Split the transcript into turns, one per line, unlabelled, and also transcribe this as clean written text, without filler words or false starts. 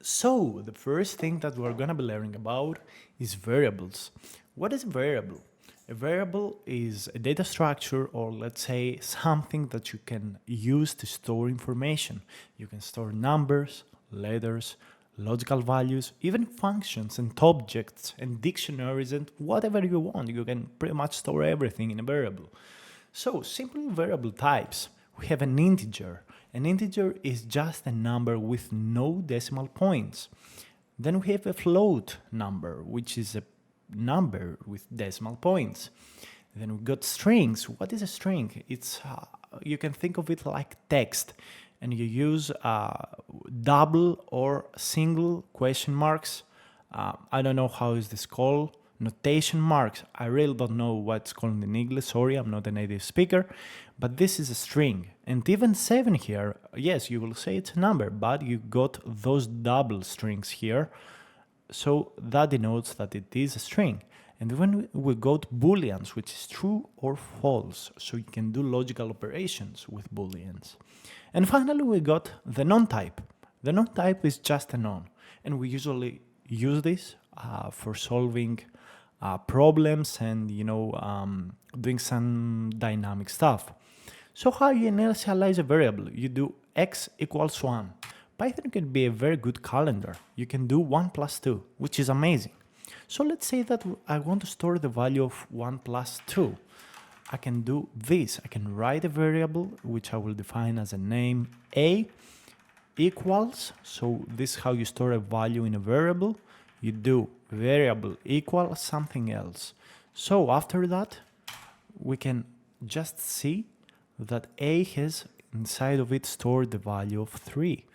So, the first thing that we're going to be learning about is variables. What is a variable? A variable is a data structure, or let's say something that you can use to store information. You can store numbers, letters, logical values, even functions and objects and dictionaries and whatever you want. You can pretty much store everything in a variable. So, simple variable types. We have an integer. An integer is just a number with no decimal points. Then we have a float number, which is a number with decimal points. Then we got strings. What is a string? It's you can think of it like text, and you use double or single question marks. I don't know how is this called. Notation marks. I really don't know what's called in English. Sorry, I'm not a native speaker, but this is a string. And even 7 here, yes, you will say it's a number, but you got those double strings here. So that denotes that it is a string. And when we got booleans, which is true or false, so you can do logical operations with booleans. And finally, we got the non-type. The non-type is just a non, and we usually use this for solving problems and doing some dynamic stuff. So how you initialize a variable? You do x equals 1. Python can be a very good calendar. You can do 1 plus 2, which is amazing. So let's say that I want to store the value of 1 plus 2. I can do this. I can write a variable, which I will define as a name a equals. So this is how you store a value in a variable. You do variable equals something else. So after that, we can just see that a has inside of it stored the value of 3.